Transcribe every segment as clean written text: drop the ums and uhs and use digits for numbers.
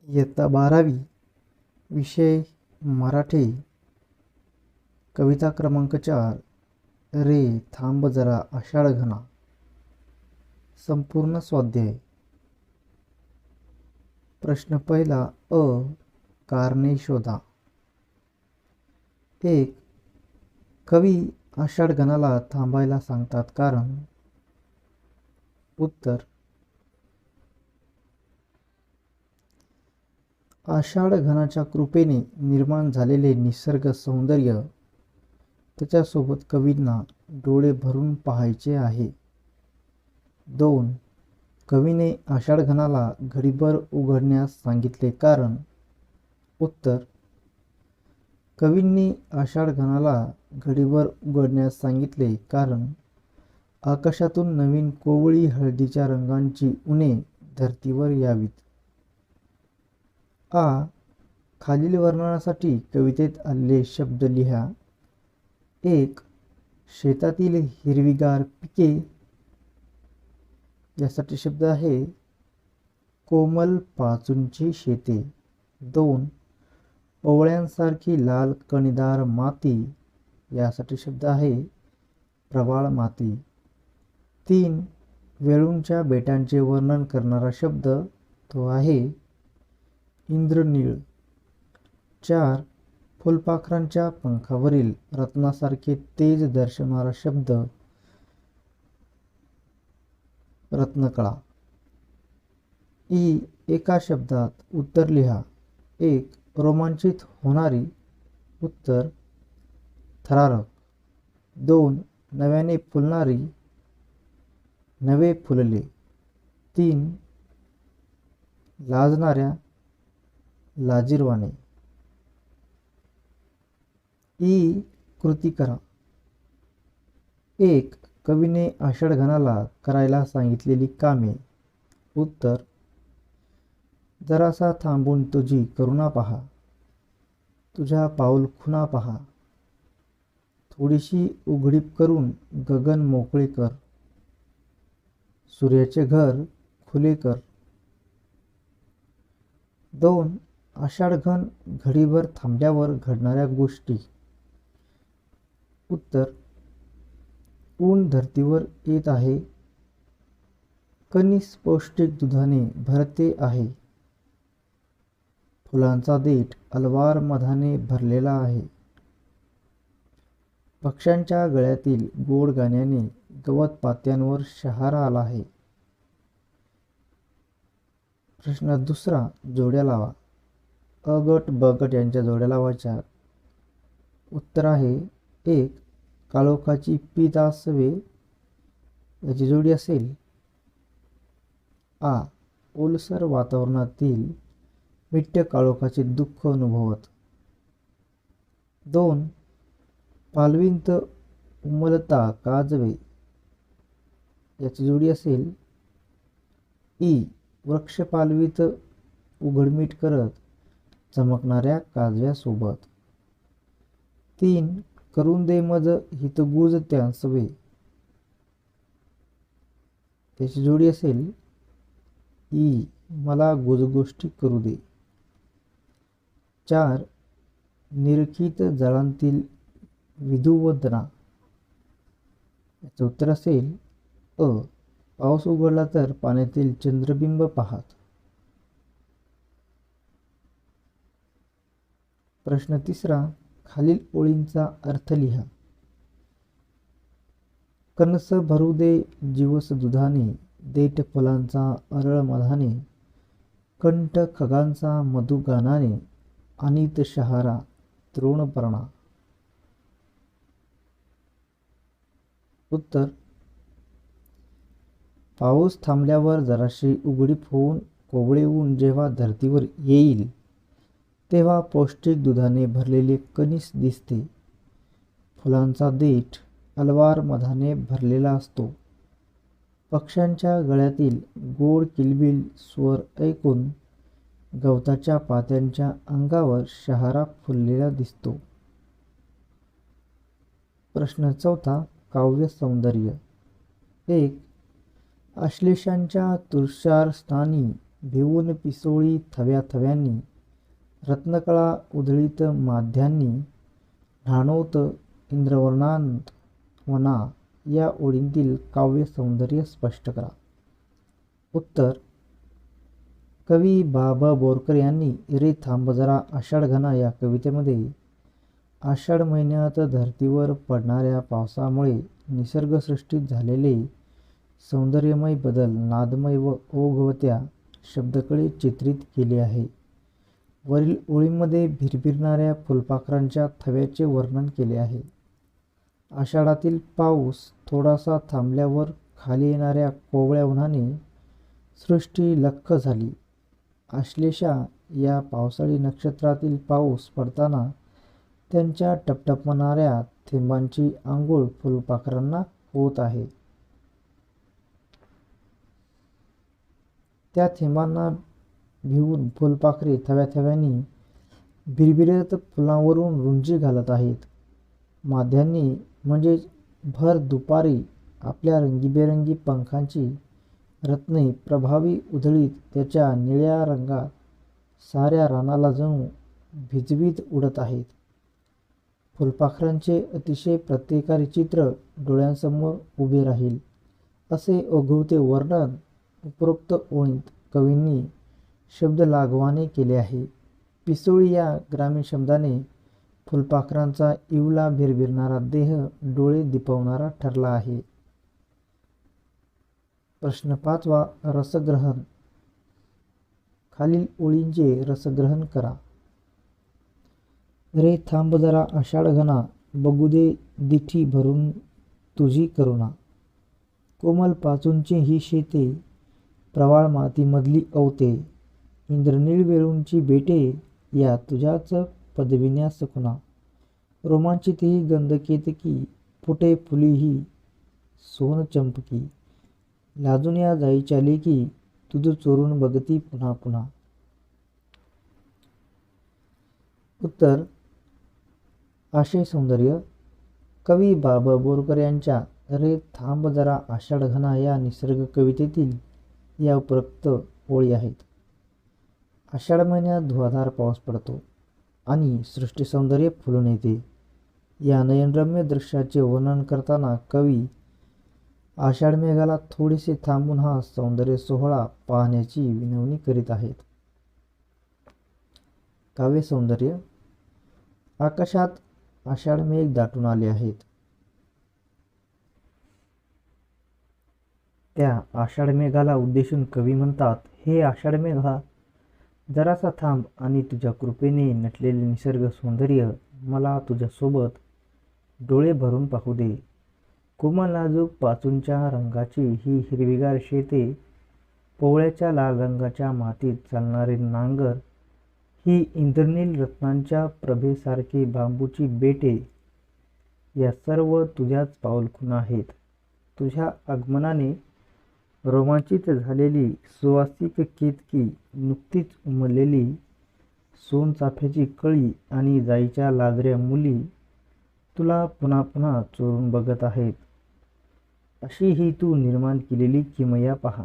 इयत्ता 12वी विषय मराठी कविता क्रमांक 4 रे थांब जरा आषाढ घना. संपूर्ण स्वाध्याय. प्रश्न पहिला अ. कारणे शोधा. 1. कवी आषाढ घनाला थांबायला सांगतात कारण. उत्तर. आषाढ घनाच्या कृपेने निर्माण झालेले निसर्ग सौंदर्य त्याच्यासोबत कवींना डोळे भरून पाहायचे आहे. 2. कवीने आषाढ घनाला घडीभर उघडण्यास सांगितले कारण. उत्तर. कवींनी आषाढ घनाला घडीभर उघडण्यास सांगितले कारण आकाशातून नवीन कोवळी हळदीच्या रंगांची उन्हे धर्तीवर यावीत. आ. खालील वर्णनासाठी कवितेत आलेले शब्द लिहा. 1. शेतातील हिरवीगार पिके. यासाठी शब्द आहे कोमल पाचूंची शेते. 2. ओवळ्यांसारखी लाल कणीदार माती. यासाठी शब्द आहे प्रवाळ माती. 3. वेळूंच्या बेटांचे वर्णन करणारा शब्द तो आहे इंद्रनीळ. 4. फुलपाखरांच्या पंखावरील रत्नासारखे तेज दर्शवणारा शब्द रत्नकळा. ई. एका शब्दात उत्तर लिहा. 1. रोमांचित होणारी. उत्तर थरारक. 2. नव्याने फुलणारी. नवे फुलले. 3. लाजणाऱ्या. लाजिरवाणे. ई. कृती करा. 1. कवीने आषाढ घनाला करायला सांगितलेली कामे. उत्तर. जरासा थांबून तुझी करुणा पहा. तुझ्या पाऊल खुणा पहा. थोडीशी उघडीप करून गगन मोकळे कर. सूर्याचे घर खुले कर. 2. आषाढ घन घडीभर थांबल्यावर घडणाऱ्या गोष्टी. उत्तर. ऊन धर्तीवर येत आहे. कणीस पौष्टिक दुधाने भरते आहे. फुलांचा देठ अलवार मधाने भरलेला आहे. पक्ष्यांच्या गळ्यातील गोड गाण्याने गवत पात्यांवर शहारा आला आहे. प्रश्न दुसरा. जोड्या लावा. अ गट ब गट यांच्या जोड्या लावायच्या. उत्तर आहे 1. काळोखाची पीत आसवे. याची जोडी असेल आ. ओलसर वातावरणातील मिट्ट काळोखाचे दुःख अनुभवत. 2. पालविंत उमलता काजवे. याची जोडी असेल ई. वृक्ष पालवीत उघडमीट करत चमकणाऱ्या काजव्यासोबत. 3. करून दे मज हितगुज त्यांसवे. त्याची जोडी असेल ई. मला गुजगोष्टी करू दे. 4. निरखित जळांतील विधुवदना. याचं उत्तर असेल अ. पाऊस उघडला तर पाण्यातील चंद्रबिंब पाहत. प्रश्न तिसरा. खालील ओळींचा अर्थ लिहा. कणस भरू दे जीवस दुधाने. देठ फुलांचा अरळ मधाने. कंठ खगांचा मधु गानाने. अनित शहारा तृणपर्णा. उत्तर. पाऊस थांबल्यावर जराशी उघडीप होऊन कोवळे ऊन जेव्हा धर्तीवर येईल तेव्हा पौष्टिक दुधाने भरलेले कणीस दिसते. फुलांचा देठ अलवार मधाने भरलेला असतो. पक्ष्यांच्या गळ्यातील गोड किलबिल स्वर ऐकून गवताच्या पात्यांच्या अंगावर शहारा फुललेला दिसतो. प्रश्न चौथा. काव्य सौंदर्य. 1. आश्लेषांच्या तुषार स्थानी भिवून पिसोळी थव्या थव्यांनी, रत्नकळा उधळीत माध्यांनी, न्हाणोत इंद्रवर्णांत वना, या ओळींतील काव्य सौंदर्य स्पष्ट करा. उत्तर: कवी बा ब बोरकर यांनी रे थांब जरा आषाढ घना या कवितेमध्ये आषाढ महिन्यात धर्तीवर पडणाऱ्या पावसामुळे निसर्गसृष्टीत झालेले सौंदर्यमय बदल नादमय व ओघवत्या शब्दकळे चित्रित केले आहे. वरील ओळींमध्ये भिरभिरणाऱ्या फुलपाखरांच्या थव्याचे वर्णन केले आहे. आषाढातील पाऊस थोडासा थांबल्यावर खाली येणाऱ्या कोवळ्या उन्हाने सृष्टी लख्ख झाली. आश्लेषा या पावसाळी नक्षत्रातील पाऊस पडताना त्यांच्या टपटपणाऱ्या थेंबांची आंघोळ फुलपाखरांना होत आहे. त्या थेंबांना भिवून फुलपाखरे थव्या थव्यांनी भिरभिरत फुलांवरून रुंजी घालत आहेत. माध्यांनी म्हणजेच भर दुपारी आपल्या रंगीबेरंगी पंखांची रत्ने प्रभावी उधळीत त्याच्या निळ्या रंगात साऱ्या रानाला जणू भिजवीत उडत आहेत. फुलपाखरांचे अतिशय प्रत्ययकारी चित्र डोळ्यांसमोर उभे राहील असे ओघवते वर्णन उपरोक्त ओळीत कवींनी शब्दलाघवाने केले आहे. पिसोळी या ग्रामीण शब्दाने फुलपाखरांचा इवला भिरभिरणारा देह डोळे दिपवणारा ठरला आहे. प्रश्न 5वा, रसग्रहण. खालील ओळींचे रसग्रहण करा. रे थांब जरा आषाढ घना, बघू दे दिठी भरून तुझी करुणा. कोमल पाचूंची ही शेते, प्रवाळ मातीमधली अवते. इंद्रनीळ वेळूंची बेटे, या तुझ्याच पदविन्यास खुणा. रोमांचित ही गंधकेतकी, फुटे फुली ही सोन चंपकी. लाजून या जाईच्या लेकी, तुझ चोरून बघती पुन्हा पुन्हा. उत्तर: आशय सौंदर्य. कवी बा ब बोरकर यांच्या रे थांब जरा आषाढ घना या निसर्ग कवितेतील या उपरोक्त ओळी आहेत. आषाढ महिन्यात धुवाधार पाऊस पडतो आणि सृष्टी सौंदर्य फुलून येते. या नयनरम्य दृश्याचे वर्णन करताना कवी आषाढ मेघाला थोडेसे थांबून हा सौंदर्य सोहळा पाहण्याची विनवणी करीत आहेत. काव्य सौंदर्य. आकाशात आषाढ मेघ दाटून आले आहेत. त्या आषाढ मेघाला उद्देशून कवी म्हणतात, हे आषाढ मेघा, जरासा थांब आणि तुझ्या कृपेने नटलेले निसर्ग सौंदर्य मला तुझ्यासोबत डोळे भरून पाहू दे. कोमल नाजूक पाचूंच्या रंगाची ही हिरवीगार शेते, पोवळ्याच्या लाल रंगाच्या मातीत चालणारे नांगर, ही इंद्रनील रत्नांच्या प्रभेसारखी बांबूची बेटे, या सर्व तुझ्याच पाऊलखुणा आहेत. तुझ्या आगमनाने रोमांचित झालेली सुवासिक केतकी, नुकतीच उमललेली सोनचाफ्याची कळी आणि जाईच्या लाजऱ्या मुली तुला पुन्हा पुन्हा चोरून बघत आहेत. अशी ही तू निर्माण केलेली किमया पहा.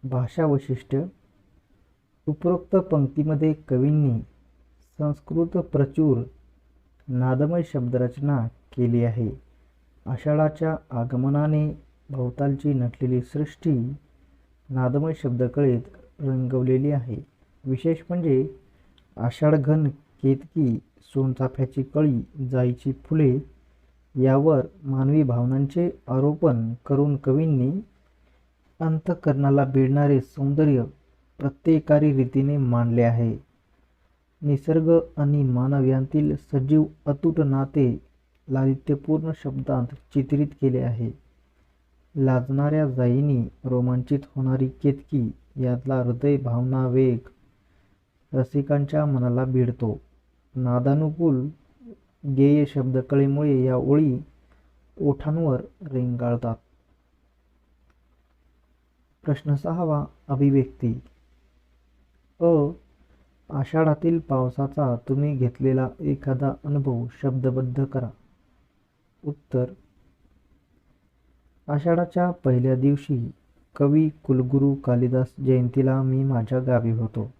भाषा वैशिष्ट्य. उपरोक्त पंक्तीमध्ये कवींनी संस्कृत प्रचूर नादमय शब्दरचना केली आहे. आषाढाच्या आगमनाने भोवतालची नटलेली सृष्टी नादमय शब्दकळेत रंगवलेली आहे. विशेष म्हणजे आषाढघन केतकी, सोनचाफ्याची कळी, जाईची फुले यावर मानवी भावनांचे आरोपण करून कवींनी अंतःकरणाला भिडणारे सौंदर्य प्रत्ययकारी रीतीने मांडले आहे. निसर्ग आणि मानव यांतील सजीव अतूट नाते लालित्यपूर्ण शब्दांत चित्रित केले आहे. लाजणाऱ्या जाईनी, रोमांचित होणारी केतकी यातला हृदय भावना वेग रसिकांच्या मनाला भिडतो. नादानुकूल गेय शब्दकळेमुळे या ओळी ओठांवर रेंगाळतात. प्रश्न 6वा, अभिव्यक्ती. आषाढातील पावसाचा तुम्ही घेतलेला एखादा अनुभव शब्दबद्ध करा. उत्तर: आषाढाच्या पहिल्या दिवशी कवी कुलगुरू कालिदास जयंतीला मी माझ्या गावी होतो.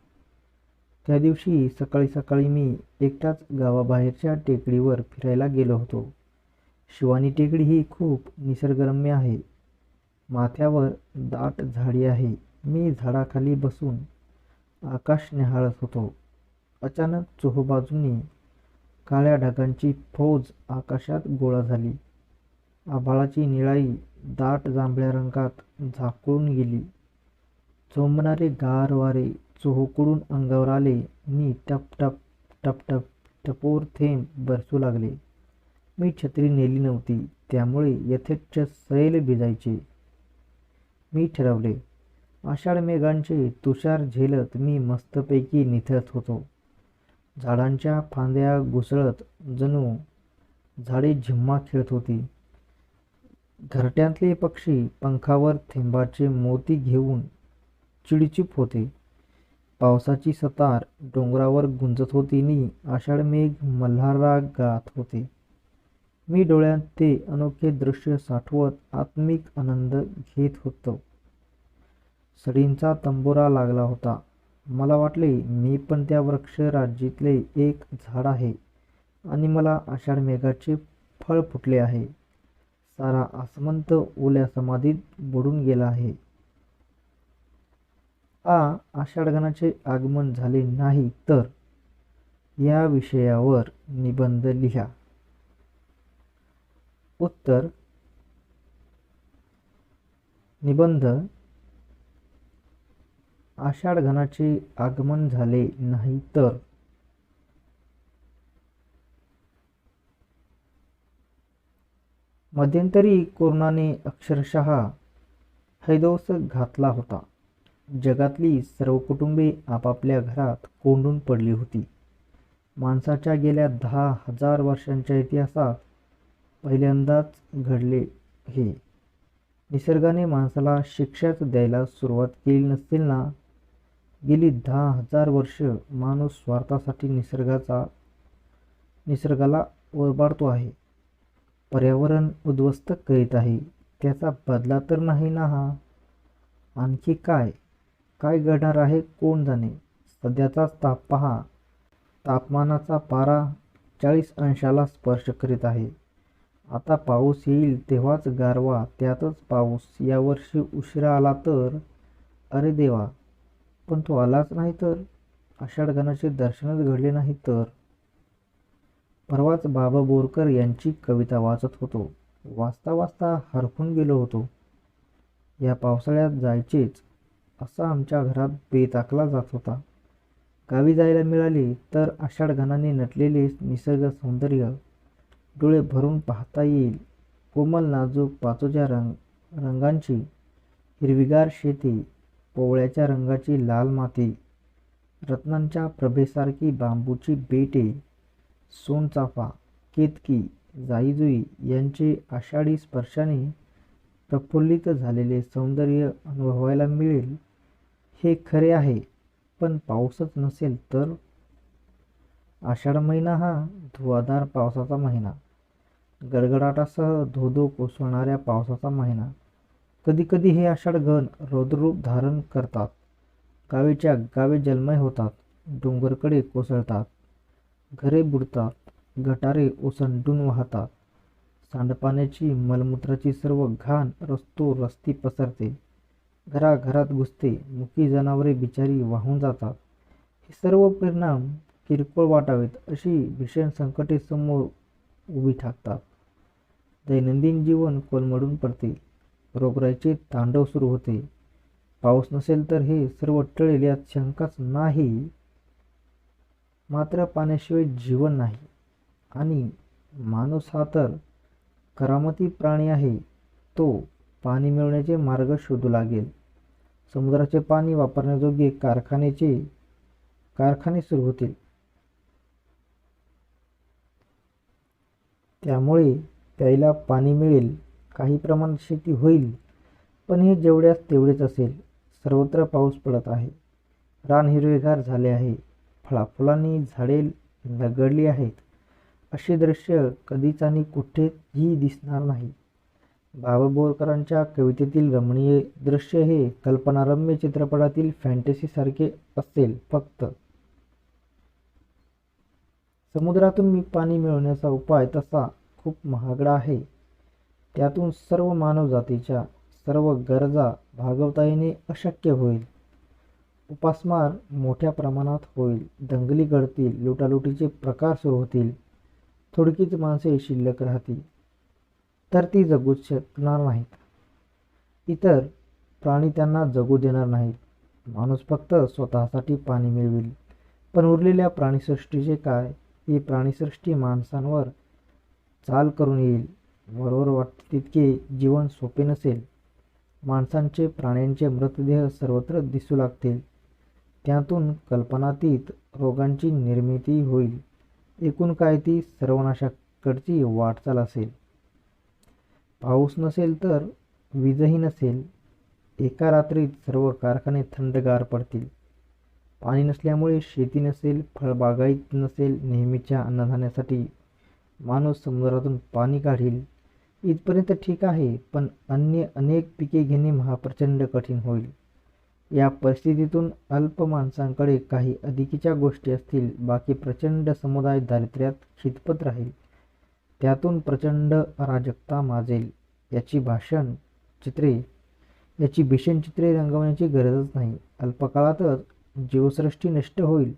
त्या दिवशी सकाळी सकाळी मी एकटाच गावाबाहेरच्या टेकडीवर फिरायला गेलो होतो. शिवानी टेकडी ही खूप निसर्गरम्य आहे. माथ्यावर दाट झाडी आहे. मी झाडाखाली बसून आकाश न्याहाळत होतो. अचानक चोहोबाजूंनी काळ्या ढगांची फौज आकाशात गोळा झाली. आभाळाची निळाई दाट जांभळ्या रंगात झाकोळून गेली. झोंबणारे गार वारे चोहोकडून अंगावर आले आणि टप टप टप टप टपोर थेंब बरसू लागले. मी छत्री नेली नव्हती, त्यामुळे यथेच्छ सैल भिजायचे. मी ठरवले. आषाढ मेघांचे तुषार झेलत मी मस्तपैकी निथळत होतो. झाडांच्या फांद्या घुसळत जणू झाडे झिम्मा खेळत होती. घरट्यातले पक्षी पंखावर थेंबाचे मोती घेऊन चिडीचूप होते. पावसाची सतार डोंगरावर गुंजत होती आणि आषाढ मेघ मल्हार गात होते. मी डोळ्यात ते अनोखे दृश्य साठवत आत्मिक आनंद घेत होतो. सडींचा तंबोरा लागला होता. मला वाटले मी पण त्या वृक्ष राज्यातले एक झाड आहे आणि मला आषाढ मेघाचे फळ फुटले आहे. सारा आसमंत ओल्या समाधीत बुडून गेला आहे. आषाढघनाचे आगमन झाले नाही तर या विषयावर निबंध लिहा. उत्तर. निबंध. आषाढघनाचे आगमन झाले नाही तर मध्यंतरी कोरोनाने अक्षरशः हैदोस घातला होता. जगातली सर्व कुटुंबे आपापल्या घरात कोंडून पडली होती. माणसाच्या गेल्या 10,000 वर्षांच्या इतिहासात पहिल्यांदाच घडले हे. निसर्गाने माणसाला शिक्षाच द्यायला सुरुवात केली नसेल ना. गेली 10,000 वर्ष माणूस स्वार्थासाठी निसर्गाला ओरबाडतो आहे. पर्यावरण उद्ध्वस्त करीत आहे. त्याचा बदला तर नाही ना हा. आणखी काय काय घडणार आहे कोण जाणे. सध्याचाच ताप पहा. तापमानाचा पारा 40 अंशाला स्पर्श करीत आहे. आता पाऊस येईल तेव्हाच गारवा, त्यातच पाऊस. यावर्षी उशिरा आला तर अरे देवा. पण तो आलाच नाही तर. आषाढघनाचे दर्शनच घडले नाही तर. परवाच बाबा बोरकर यांची कविता वाचत होतो. वाचता वाचता हरखून गेलो होतो. या पावसाळ्यात जायचेच असा आमच्या घरात बेत आखला जात होता. गावी जायला मिळाले तर आषाढघनाने नटलेले निसर्ग सौंदर्य डोळे भरून पाहता येईल. कोमल नाजूक पाचोच्या रंगांची हिरवीगार शेती, पोवळ्याच्या रंगाची लाल माती, रत्नांच्या प्रभेसारखी बांबूची बेटे, सोनचाफा, केतकी, जाईजुई यांचे आषाढी स्पर्शाने प्रफुल्लित झालेले सौंदर्य अनुभवायला मिळेल हे खरे आहे. पण पाऊसच नसेल तर. आषाढ महिना हा धुवाधार पावसाचा महिना, गडगडाटासह धोधो कोसळणाऱ्या पावसाचा महिना. कधी कधी हे आषाढघन रौद्ररूप धारण करतात. गावेच्या गावे जलमय होतात. डोंगरकडे कोसळतात. घरे बुडतात. गटारे ओसंडून वाहतात. सांडपाण्याची मलमूत्राची सर्व घाण रस्ती पसरते. घराघरात घुसते. मुकी जनावरे बिचारी वाहून जातात. हे सर्व परिणाम किरकोळ वाटावेत अशी भीषण संकटे समोर उभी ठाकतात. दैनंदिन जीवन कोलमडून पडते. रोगराईचे तांडव सुरू होते. पाऊस नसेल तर हे सर्व टळेल यात शंकाच नाही. मात्र पाण्याशिवाय जीवन नाही आणि माणूस हा तर करामती प्राणी आहे. तो पाणी मिळवण्याचे मार्ग शोधू लागेल. समुद्राचे पाणी वापरण्याजोगे कारखाने सुरू होतील. त्यामुळे प्यायला पाणी मिळेल. काही प्रमाणात शेती होईल. पण हे जेवढ्यास तेवढेच असेल. सर्वत्र पाऊस पडत आहे. रान हिरवेगार झाले आहे. फळाफुलांनी झाडे लगडली आहेत. असे दृश्य कधीच आणि कुठेही दिसणार नाही. बाबा बोरकरांच्या कवितेतील रमणीय दृश्य हे कल्पनारम्य चित्रपटातील फॅन्टसीसारखे असेल. फक्त समुद्रातून मी पाणी मिळवण्याचा उपाय तसा खूप महागडा आहे. त्यातून सर्व मानवजातीच्या सर्व गरजा भागवता येणे अशक्य होईल. उपासमार मोठ्या प्रमाणात होईल. दंगली घडतील. लुटालुटीचे प्रकार सुरू होतील. थोडकीच माणसे शिल्लक राहतील. तर ती जगूच शकणार नाहीत. इतर प्राणी त्यांना जगू देणार नाहीत. माणूस फक्त स्वतःसाठी पाणी मिळवेल. पण उरलेल्या प्राणीसृष्टीचे काय? ही प्राणीसृष्टी माणसांवर चाल करून येईल. वरवर वाटते तितके जीवन सोपे नसेल. माणसांचे प्राण्यांचे मृतदेह सर्वत्र दिसू लागतील. त्यातून कल्पनातीत रोगांची निर्मिती होईल. एकूण काय ती सर्वनाशाकडची वाटचाल असेल. पाऊस नसेल तर वीजही नसेल. एका रात्रीत सर्व कारखाने थंडगार पडतील. पाणी नसल्यामुळे शेती नसेल. फळबागायत नसेल. नेहमीच्या अन्नधान्यासाठी माणूस समुद्रातून पाणी काढील. इथपर्यंत ठीक आहे. पण अन्य अनेक पिके घेणे महाप्रचंड कठीण होईल. या परिस्थितीतून अल्प माणसांकडे काही अधिकीच्या गोष्टी असतील. बाकी प्रचंड समुदाय दारिद्र्यात खितपत राहील. त्यातून प्रचंड अराजकता माजेल. याची भीषण चित्रे रंगवण्याची गरजच नाही. अल्पकाळातच जीवसृष्टी नष्ट होईल.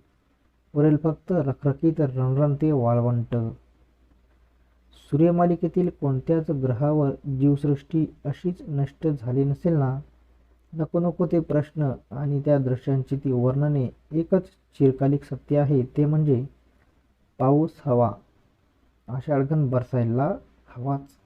उरेल फक्त रखरखीत रणरणते वाळवंट. सूर्यमालिकेतील कोणत्याच ग्रहावर जीवसृष्टी अशीच नष्ट झाली नसेल ना? नको नको ते प्रश्न आणि त्या दृश्यांची ती वर्णने. एकच चिरकालिक सत्य आहे. ते म्हणजे पाऊस हवा. आषाढघन बरसायला हवाच.